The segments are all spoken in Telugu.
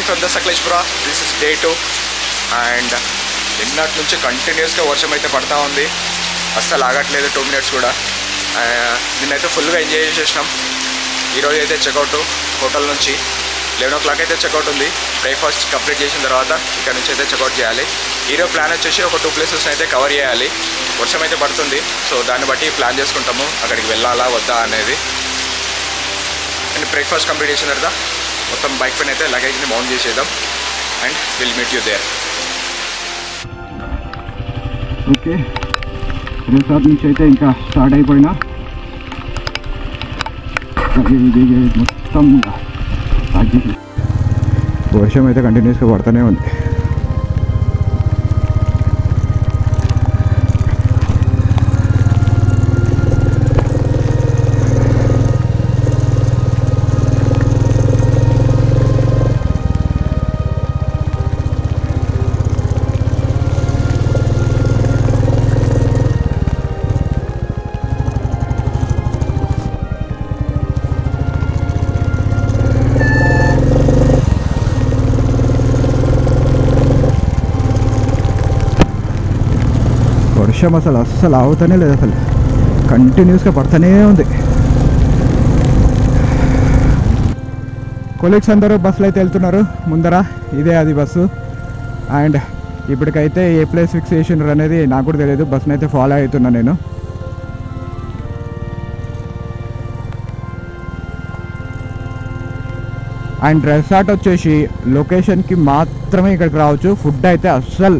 From the Sakleshpura. This is day 2 and నిన్నటి నుంచి కంటిన్యూస్గా వర్షం అయితే పడతా ఉంది, అస్సలు ఆగట్లేదు 2 minutes కూడా. నిన్నైతే ఫుల్గా ఎంజాయ్ చేసేసినాం. ఈరోజు అయితే చెక్అవుట్ హోటల్ నుంచి 11 o'clock అయితే చెక్అవుట్ ఉంది. బ్రేక్ఫాస్ట్ కంప్లీట్ చేసిన తర్వాత ఇక్కడ నుంచి అయితే చెక్అవుట్ చేయాలి. ఈరోజు ప్లాన్ వచ్చేసి ఒక 2 places అయితే కవర్ చేయాలి. వర్షం అయితే పడుతుంది, సో దాన్ని బట్టి ప్లాన్ చేసుకుంటాము అక్కడికి వెళ్ళాలా వద్దా అనేది. అండ్ బ్రేక్ఫాస్ట్ కంప్లీట్ చేసిన తర్వాత మొత్తం బైక్ పైన అయితే లగేజ్ని మౌంట్ చేసేద్దాం and will meet you there. Okay, resort నుంచి అయితే ఇంకా స్టార్ట్ అయిపోయినా మొత్తం వర్షం అయితే కంటిన్యూస్గా పడుతూనే ఉంది. వర్షం అస్సలు ఆగుతూనే లేదు, అసలు కంటిన్యూస్గా పడుతూనే ఉంది. కొలీగ్స్ అందరూ బస్సులో అయితే వెళ్తున్నారు ముందర, ఇదే అది బస్సు. అండ్ ఇప్పటికైతే ఏ ప్లేస్ ఫిక్స్ చేసినారు అనేది నాకు కూడా తెలియదు, బస్సుని అయితే ఫాలో అవుతున్నా నేను. అండ్ రిసార్ట్ వచ్చేసి లొకేషన్కి మాత్రమే ఇక్కడికి రావచ్చు. ఫుడ్ అయితే అస్సలు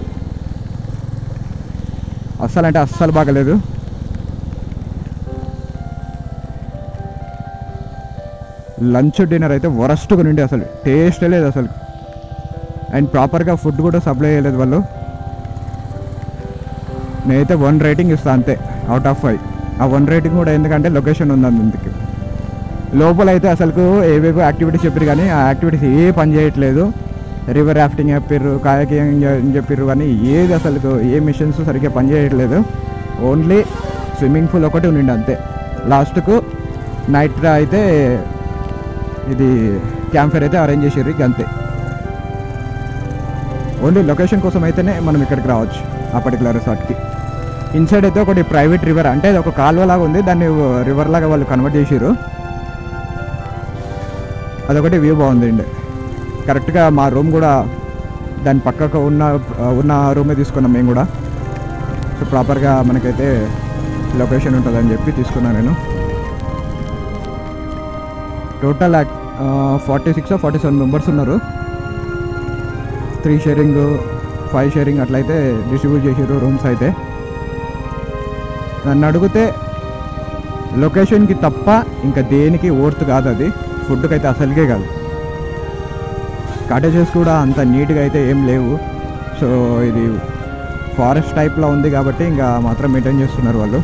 అంటే అస్సలు బాగలేదు. లంచ్ డిన్నర్ అయితే వరస్ట్గా నుండి అసలు టేస్టే లేదు అసలు. అండ్ ప్రాపర్గా ఫుడ్ కూడా సప్లై చేయలేదు వాళ్ళు. నేనైతే 1 rating ఇస్తాను అంతే అవుట్ ఆఫ్ 5. ఆ 1 rating కూడా ఎందుకంటే లొకేషన్ ఉంది అందుకు. లోపల అయితే అసలు ఏవేవో యాక్టివిటీస్ చెప్పారు కానీ ఆ యాక్టివిటీస్ ఏ పని చేయట్లేదు. రివర్ రాఫ్టింగ్ చెప్పారు, కాయాకింగ్ అని చెప్పారు, కానీ ఏది అసలు ఏ మిషన్స్ సరిగ్గా పనిచేయట్లేదు. ఓన్లీ స్విమ్మింగ్ పూల్ ఒకటి ఉండిండి అంతే. లాస్ట్కు నైట్ అయితే ఇది క్యాంప్ ఫైర్ అయితే అరేంజ్ చేసారు, ఇక అంతే. ఓన్లీ లొకేషన్ కోసం అయితేనే మనం ఇక్కడికి రావచ్చు ఆ పర్టికులర్ రిసార్ట్కి. ఇన్సైడ్ అయితే ఒకటి ప్రైవేట్ రివర్, అంటే అది ఒక కాలువ లాగా ఉంది, దాన్ని రివర్ లాగా వాళ్ళు కన్వర్ట్ చేసారు. అదొకటి వ్యూ బాగుంది. కరెక్ట్గా మా రూమ్ కూడా దాని పక్కకు ఉన్న రూమే తీసుకున్నాం మేము కూడా. సో ప్రాపర్గా మనకైతే లొకేషన్ ఉంటుందని చెప్పి తీసుకున్నాను నేను. టోటల్ 46 or 47 మెంబర్స్ ఉన్నారు. 3 షేరింగ్ 5 షేరింగ్ అట్లయితే డిస్ట్రిబ్యూట్ చేసారు రూమ్స్ అయితే. నన్ను అడిగితే లొకేషన్కి తప్ప ఇంకా దేనికి వర్త్ కాదు అది. ఫుడ్కి అయితే అసలుకే కాదు. కాటేజెస్ కూడా అంత నీట్గా అయితే ఏం లేవు. సో ఇది ఫారెస్ట్ టైప్లో ఉంది కాబట్టి ఇంకా మాత్రం మెయింటైన్ చేస్తున్నారు వాళ్ళు.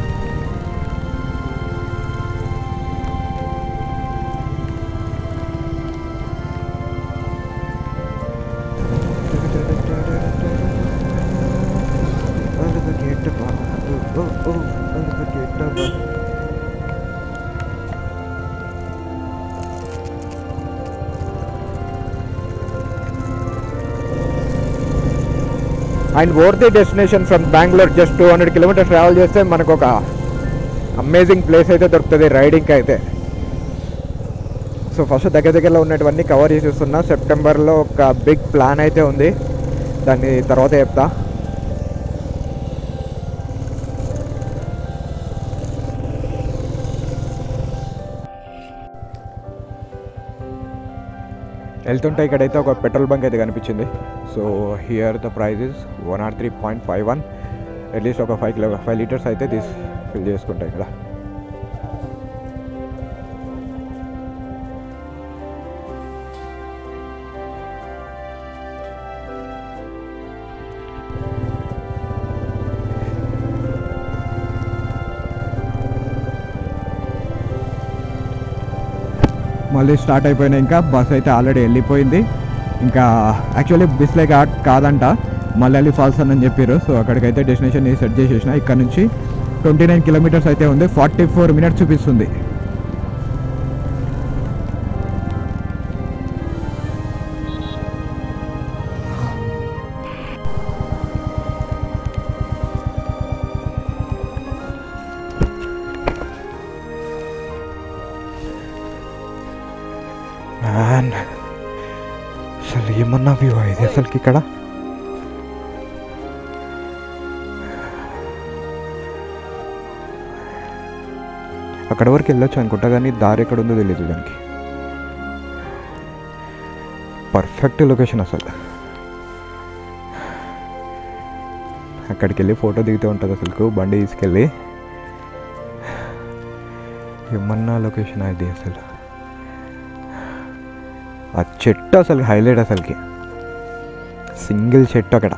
And worthy destination from Bengaluru. Just 200 kilometers travel చేస్తే మనకు ఒక అమేజింగ్ ప్లేస్ అయితే దొరుకుతుంది రైడింగ్కి అయితే. సో ఫస్ట్ దగ్గరలో ఉన్నటువన్నీ కవర్ చేసేస్తున్నా. సెప్టెంబర్లో ఒక బిగ్ ప్లాన్ అయితే ఉంది, దాన్ని తర్వాత చెప్తా. వెళ్తుంటే ఇక్కడైతే ఒక పెట్రోల్ బంక్ అయితే కనిపించింది. So here the price is 103.51. At least ఒక 5 liters అయితే ఫిల్ చేసుకుంటాయి ఇక్కడ. మళ్ళీ స్టార్ట్ అయిపోయినా. ఇంకా బస్ అయితే ఆల్రెడీ వెళ్ళిపోయింది. ఇంకా యాక్చువల్లీ బిస్లే కాదంట, మల్లెల్లి ఫాల్స్ అని చెప్పారు. సో అక్కడికైతే డెస్టినేషన్ సెట్ చేసేసిన. ఇక్కడ నుంచి 29 kilometers అయితే ఉంది. 44 minutes చూపిస్తుంది. వ్యూ ఇది అసలుకి ఇక్కడ. అక్కడ వరకు వెళ్ళొచ్చు అనుకుంటా కానీ దారి ఎక్కడ ఉందో తెలియదు దానికి. పర్ఫెక్ట్ లొకేషన్ అసలు. అక్కడికి వెళ్ళి ఫోటో దిగుతూ ఉంటుంది అసలు బండి తీసుకెళ్ళి. ఏమన్నా లొకేషన్ అది అసలు. ఆ చెట్టు అసలు హైలైట్ అసలుకి. సింగిల్ చెట్టు అక్కడ.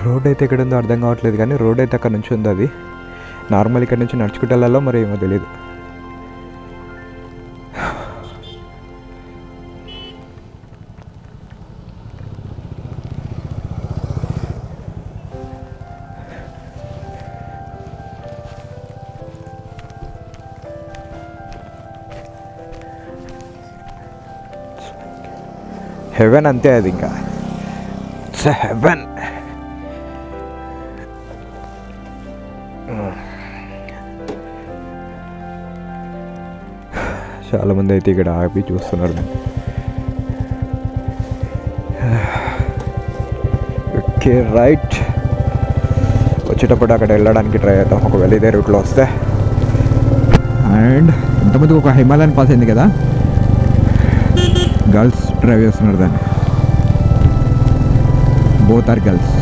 రోడ్ అయితే ఎక్కడ ఉందో అర్థం కావట్లేదు కానీ రోడ్ అయితే అక్కడ నుంచి ఉంది. అది నార్మల్ ఇక్కడ నుంచి నడుచుకుంటూ వెళ్ళాలో మరి ఏమో తెలియదు. హెవెన్ అంతే అది, ఇంకా ఇట్స్ హెవెన్. చాలామంది అయితే ఇక్కడ ఆపి చూస్తున్నారు. ఓకే రైట్, వచ్చేటప్పుడు అక్కడ వెళ్ళడానికి ట్రై చేద్దాం ఒకవేళ ఇదే రూట్లో వస్తే. అండ్ ఇంతమంది ఒక హిమాలయన్ పాస్ అయింది కదా, గర్ల్స్ డ్రైవ్ చేస్తున్నారు దాన్ని. Both are girls.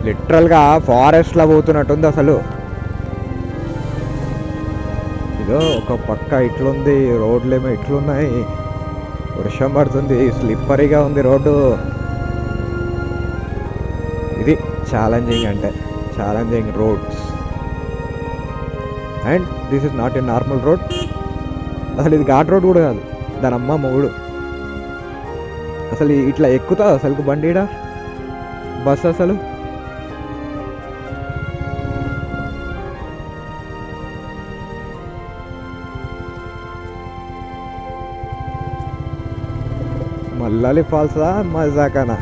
లిటరల్గా ఫారెస్ట్లో పోతున్నట్టుంది అసలు. ఇదో ఒక పక్క ఇట్లుంది, రోడ్లేమో ఇట్లున్నాయి, వర్షం పడుతుంది, స్లిప్పరీగా ఉంది రోడ్డు. ఇది ఛాలెంజింగ్ అంటే challenging roads. And this is not a normal road. అసలు ఇది ఘాట్ రోడ్ కూడా కాదు, దాని అమ్మ మొగుడు. అసలు ఇట్లా ఎక్కుతా అసలు బండిడా బస్ అసలు. మల్లాలి ఫాల్సా మజాకానా,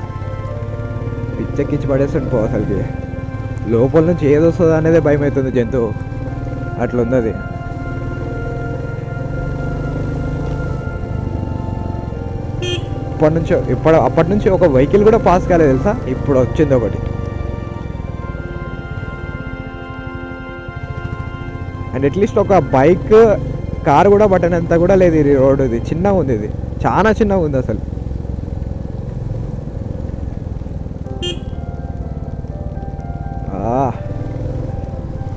పిచ్చెక్కించి పడేస్తుంది పో అసలుకి. లోపల నుంచి ఏదొస్తుందో అనేదే భయం అవుతుంది జంతువు, అట్లుంది అది. అప్పటి నుంచి ఒక వెహికల్ కూడా పాస్ కాలేదు తెలుసా, ఇప్పుడు వచ్చింది ఒకటి. అండ్ అట్లీస్ట్ ఒక బైక్ కారు కూడా పట్టనంత కూడా లేదు ఇది రోడ్డు. ఇది చిన్నగా ఉంది, ఇది చాలా చిన్నగా ఉంది అసలు.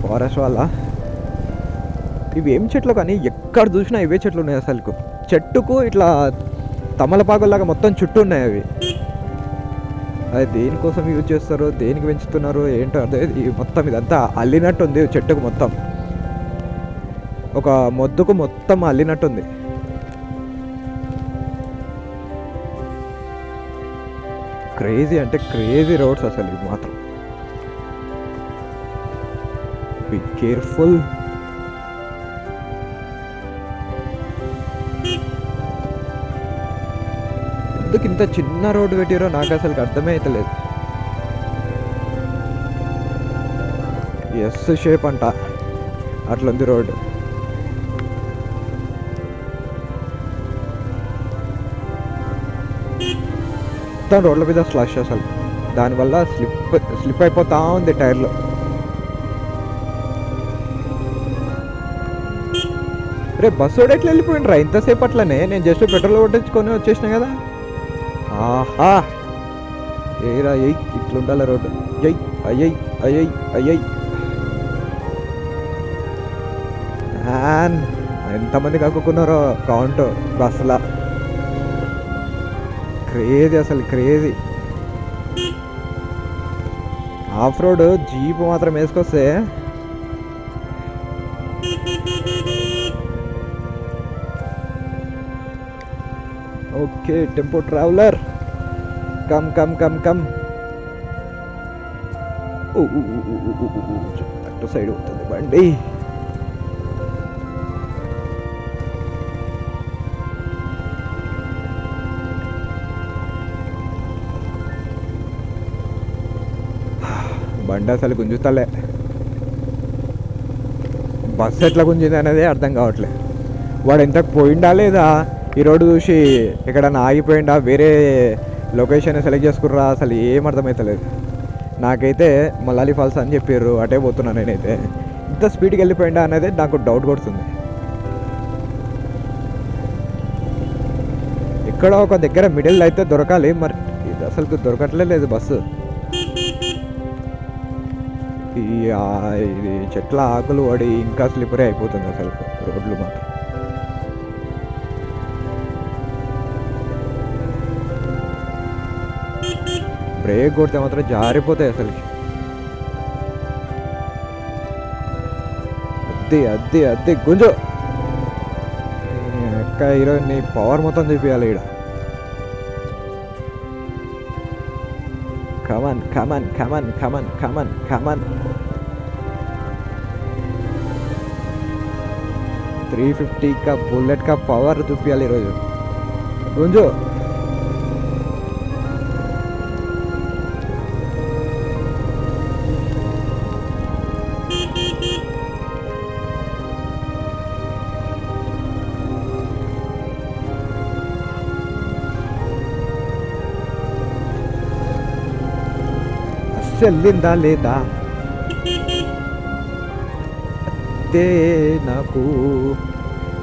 ఫారెస్ట్ వల్ల ఇవి ఏం చెట్లు కానీ ఎక్కడ చూసినా ఇవే చెట్లు ఉన్నాయి అసలు. చెట్టుకు ఇట్లా తమలపాకులాగా మొత్తం చుట్టూ ఉన్నాయి అవి. అది దేనికోసం యూజ్ చేస్తారు, దేనికి పెంచుతున్నారు ఏంటో అదే. మొత్తం ఇదంతా అల్లినట్టు ఉంది చెట్టుకు, మొత్తం ఒక మొద్దుకు మొత్తం అల్లినట్టుంది. క్రేజీ అంటే క్రేజీ రోడ్స్ అసలు ఇవి మాత్రం. Be careful. ఎందుకు ఇంత చిన్న రోడ్డు పెట్టారో నాకు అసలు అర్థమే అవుతలేదు. ఎస్ షేప్ అంట అట్లుంది రోడ్డు. మొత్తం రోడ్ల మీద స్లష్ అసలు. దానివల్ల స్లిప్ అయిపోతా ఉంది టైర్లు. రే బస్సు ఎట్లా వెళ్ళిపోయిండ్రా ఇంతసేపు అట్లనే? నేను జస్ట్ పెట్రోల్ కొట్టించుకొని వచ్చేసిన కదా. ఆహా ఏరా ఎయ్, ఇట్లుండాల రోడ్డు. ఎయ్ అయ్యయ్ అయ్యయ్ అయ్యయ్. ఎంతమంది కక్కుకున్నారో కౌంట్ బస్సులా. క్రేజీ అసలు క్రేజీ. ఆఫ్ రోడ్ జీప్ మాత్రం వేసుకొస్తే okay. Tempo traveller come come come come. అటు సైడ్ అవుతుంది బండి. బండి అసలు గుంజుతలే. బస్సు ఎట్లా గుంజింది అనేది అర్థం కావట్లేదు. వాడు ఎంతకు పోయిండా లేదా ఈ రోడ్డు చూసి ఎక్కడన్నా ఆగిపోయిండా, వేరే లొకేషన్ సెలెక్ట్ చేసుకుర్రా, అసలు ఏం అర్థమవుతలేదు నాకైతే. మల్లాలి ఫాల్స్ అని చెప్పారు, అటే పోతున్నాను నేనైతే. ఇంత స్పీడ్కి వెళ్ళిపోయిండా అనేది నాకు డౌట్ కొడుతుంది. ఇక్కడ ఒక దగ్గర మిడిల్ అయితే దొరకాలి, మరి ఇది అసలు దొరకట్లేదు బస్సు. ఇది చెట్ల ఆకులు పడి ఇంకా స్లిప్పరీ అయిపోతుంది అసలు రోడ్లు మాత్రం. బ్రేక్ కొడితే మాత్రం జారిపోతాయి అసలుకి. అద్దె అద్దె గుంజు అక్క. ఈరోజు నీ పవర్ మొత్తం చూపించాలి ఇక్కడ. Come on come on come on come on come on come on. 350 का बुलेट का पावर చూపించాలి ఈరోజు. గుంజు వెళ్ళిందా లేదా అదే నాకు.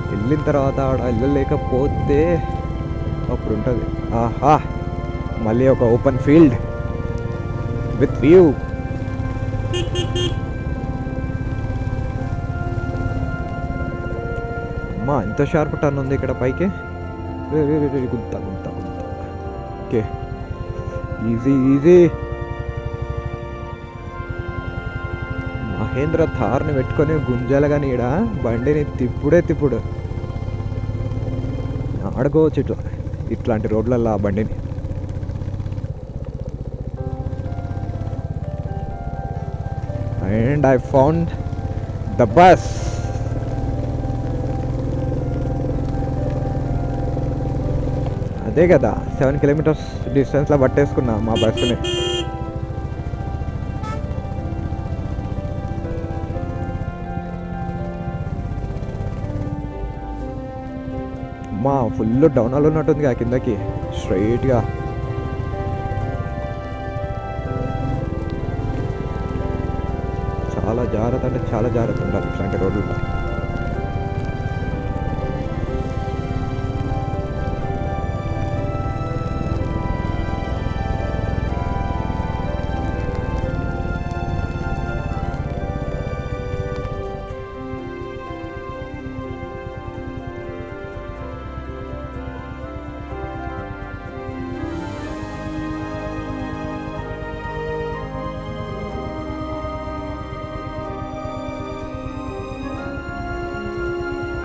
వెళ్ళిన తర్వాత ఆడ వెళ్ళలేకపోతే అప్పుడు ఉంటుంది. ఆహా, మళ్ళీ ఒక ఓపెన్ ఫీల్డ్ విత్ వ్యూ. అమ్మా ఇంత షార్ప్ టర్న్ ఉంది ఇక్కడ పైకి. గుంత గుంత గుంత. Okay, easy easy. మహేంద్ర థార్ని పెట్టుకొని గుంజాలగా నీడ బండిని తిప్పుడు ఆడుకోవచ్చు ఇట్లాంటి రోడ్లల్లో ఆ బండిని. And I found the bus. అదే కదా 7 kilometers డిస్టెన్స్లో పట్టేసుకున్నా మా బస్సుని. మా ఫుల్ డౌన్లో ఉన్నట్టుంది ఆ కిందకి స్ట్రైట్గా. చాలా జాగ్రత్త అంటే చాలా జాగ్రత్త ఉండాలి ఇట్లాంటి రోడ్లలో.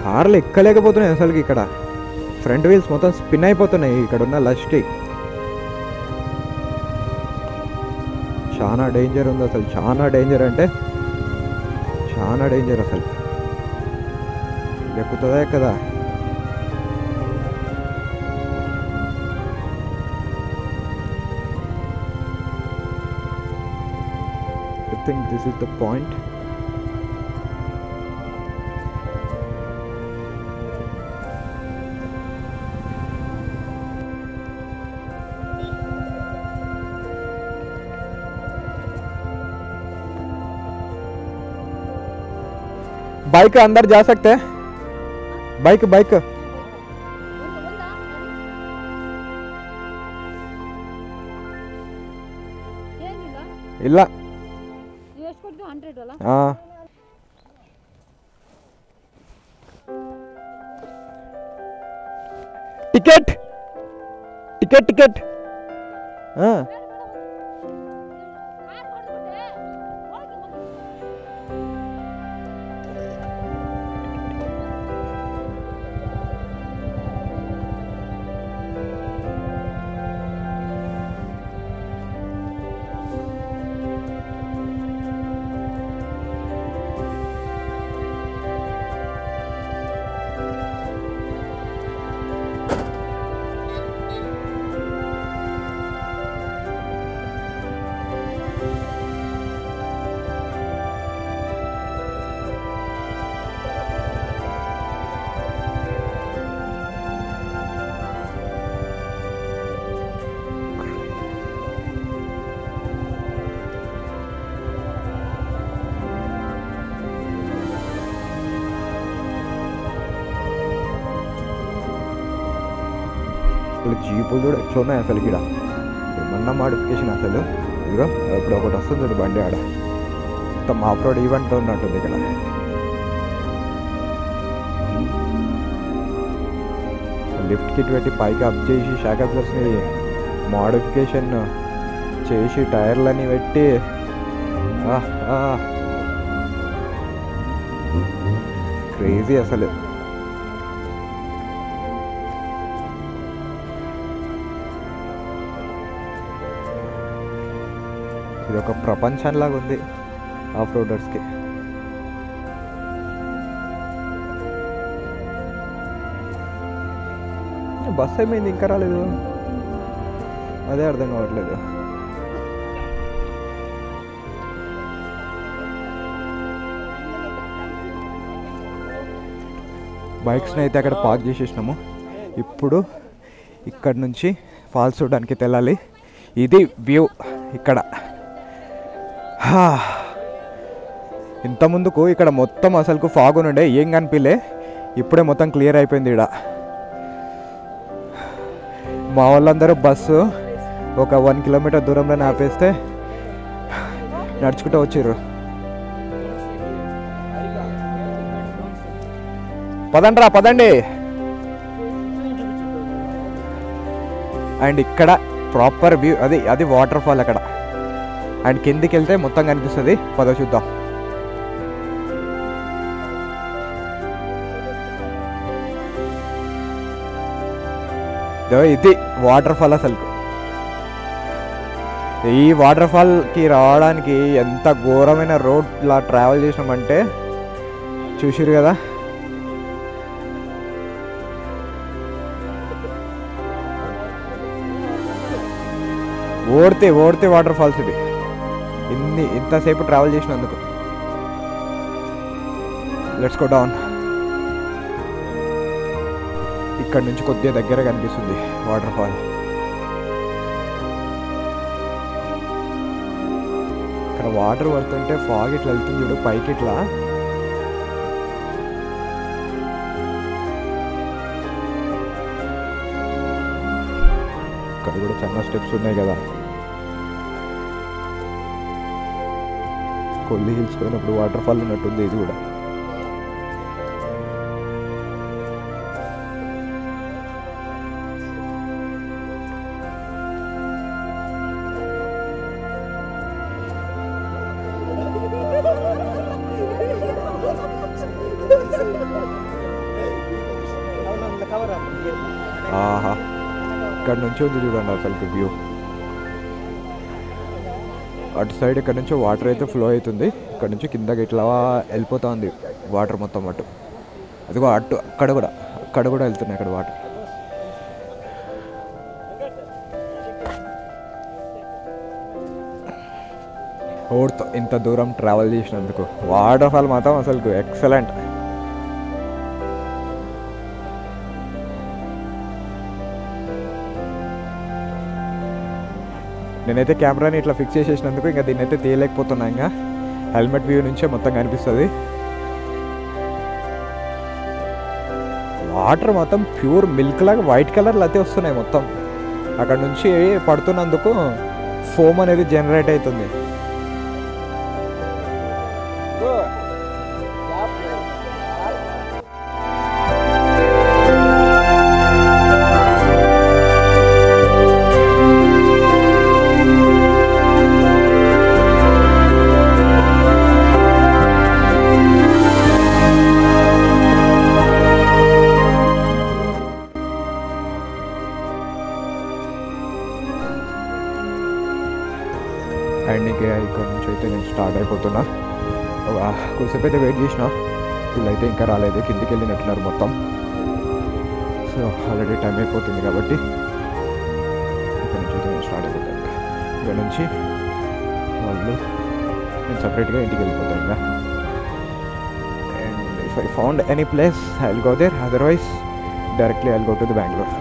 కార్లు ఎక్కలేకపోతున్నాయి అసలుకి. ఇక్కడ ఫ్రంట్ వీల్స్ మొత్తం స్పిన్ అయిపోతున్నాయి ఇక్కడ ఉన్న లష్కి. చాలా డేంజర్ ఉంది అసలు, చాలా డేంజర్ అంటే చాలా డేంజర్ అసలు. ఎక్కుతుందా కదా. I think this is the point. Bike अंदर जा सकते हैं? बाइक बाइक ಇಲ್ಲ टिकेट टिकेट टिकेट అసలు జీపులు కూడా ఎట్లా ఉన్నాయి అసలు ఇక్కడ ఏమన్నా మాడిఫికేషన్ అసలు. ఇదిగో ఇప్పుడు ఒకటి వస్తుంది చూడు బండి ఆడ, మొత్తం ఆఫ్ రోడ్ ఈవెంట్ ఉన్నట్టుంది ఇక్కడ. లిఫ్ట్ కిట్ పెట్టి పైకి అప్ చేసి షాక్ అబ్జర్స్ని మోడిఫికేషన్ చేసి టైర్లని పెట్టి క్రేజీ అసలు. ఇది ఒక ప్రపంచంలాగా ఉంది ఆఫ్ రోడర్స్కి. బస్ ఏమైంది ఇంకా రాలేదు, అదే అర్థం కావట్లేదు. బైక్స్ని అయితే అక్కడ పార్క్ చేసేసినాము. ఇప్పుడు ఇక్కడ నుంచి ఫాల్స్ చూడడానికి తెలాలి. ఇది వ్యూ ఇక్కడ. ఇంత ముందుకు ఇక్కడ మొత్తం అసలుకు ఫాగ్ ఉండే, ఏం కనిపించలే. ఇప్పుడే మొత్తం క్లియర్ అయిపోయింది ఇక్కడ. మా వాళ్ళందరూ బస్సు ఒక 1 కిలోమీటర్ దూరంలోనే ఆపేస్తే నడుచుకుంటూ వచ్చారు. పదండి. అండ్ ఇక్కడ ప్రాపర్ వ్యూ, అది వాటర్ ఫాల్ అక్కడ. అండ్ కిందికి వెళ్తే మొత్తం కనిపిస్తుంది. పద చూద్దాం. ఇది వాటర్ ఫాల్. అసలు ఈ వాటర్ ఫాల్కి రావడానికి ఎంత ఘోరమైన రోడ్లా ట్రావెల్ చేసినామంటే చూసిరు కదా. ఓడితే వాటర్ ఫాల్స్ ఇది. ఇంతసేపు ట్రావెల్ చేసినందుకు. Let's go down. ఇక్కడ నుంచి కొద్దిగా దగ్గర కనిపిస్తుంది వాటర్ ఫాల్. ఇక్కడ వాటర్ పడుతుంటే ఫాగ్ ఇట్లా వెళ్తుంది చూడు పైకి ఇట్లా. ఇక్కడ కూడా చాలా స్టెప్స్ ఉన్నాయి కదా. కొల్లి హిల్స్ పోయినప్పుడు వాటర్ ఫాల్ ఉన్నట్టుంది ఇది కూడా. ఆహా, ఇక్కడ నుంచి ఉంది చూడండి అసలు వ్యూ. అటు సైడ్ ఇక్కడ నుంచి వాటర్ అయితే ఫ్లో అవుతుంది. ఇక్కడ నుంచి కిందకి ఇట్లా వెళ్ళిపోతూ ఉంది వాటర్ మొత్తం అటు. అదిగో అక్కడ కూడా వెళ్తున్నాయి అక్కడ వాటర్. ఓడ్తో ఇంత దూరం ట్రావెల్ చేసినందుకు వాటర్ ఫాల్ మాత్రం అసలు ఎక్సలెంట్. నేనైతే కెమెరాని ఇట్లా ఫిక్స్ చేసేసినందుకు ఇంకా దీన్ని అయితే తీయలేకపోతున్నా. ఇంకా హెల్మెట్ వ్యూ నుంచే మొత్తం కనిపిస్తుంది. వాటర్ మొత్తం ప్యూర్ మిల్క్ లాగా వైట్ కలర్లు అయితే వస్తున్నాయి మొత్తం. అక్కడ నుంచి పడుతున్నందుకు ఫోమ్ అనేది జనరేట్ అవుతుంది. అండ్ ఇక్కడ నుంచి అయితే నేను స్టార్ట్ అయిపోతున్నా. కొద్దిసేపు అయితే వెయిట్ చేసిన, వీళ్ళైతే ఇంకా రాలేదు, కిందికి వెళ్ళినట్టున్నారు మొత్తం. సో ఆల్రెడీ టైం అయిపోతుంది కాబట్టి ఇక్కడ నుంచి అయితే నేను స్టార్ట్ అయిపోతాను. ఇక్కడ నుంచి వాళ్ళు నేను సపరేట్గా ఇంటికి వెళ్ళిపోతాను ఇంకా. And if I found any place I will go there, otherwise directly I will go to the Bengaluru.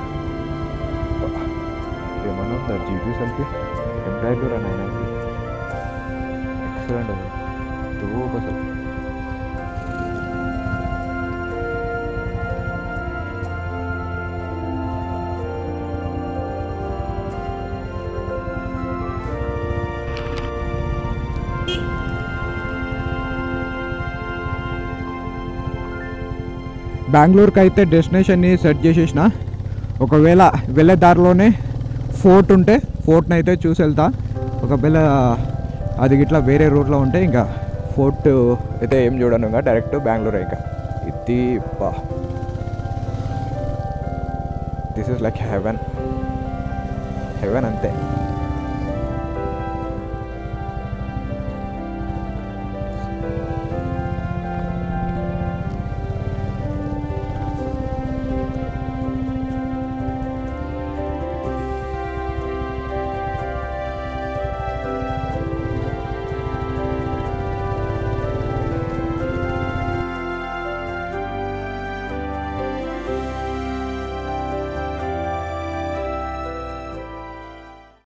ఏమన్నా ఉందా జీపీ సెల్ఫీ ఎంటైర్లో రన్ అయినా ఎక్సలెంట్ అది తోపు అసలు. బెంగళూరుకి అయితే డెస్టినేషన్ని సెట్ చేసేసిన. ఒకవేళ వెళ్ళే దారిలోనే ఫోర్ట్ ఉంటే ఫోర్ట్ని అయితే చూసి వెళ్తా. ఒకవేళ అది ఇట్లా వేరే రూట్లో ఉంటే ఇంకా ఫోర్ట్ అయితే ఏం చూడను, ఇంకా డైరెక్ట్ బెంగళూరు. ఇంకా ఇది దిస్ ఇస్ లైక్ హెవెన్ అంతే.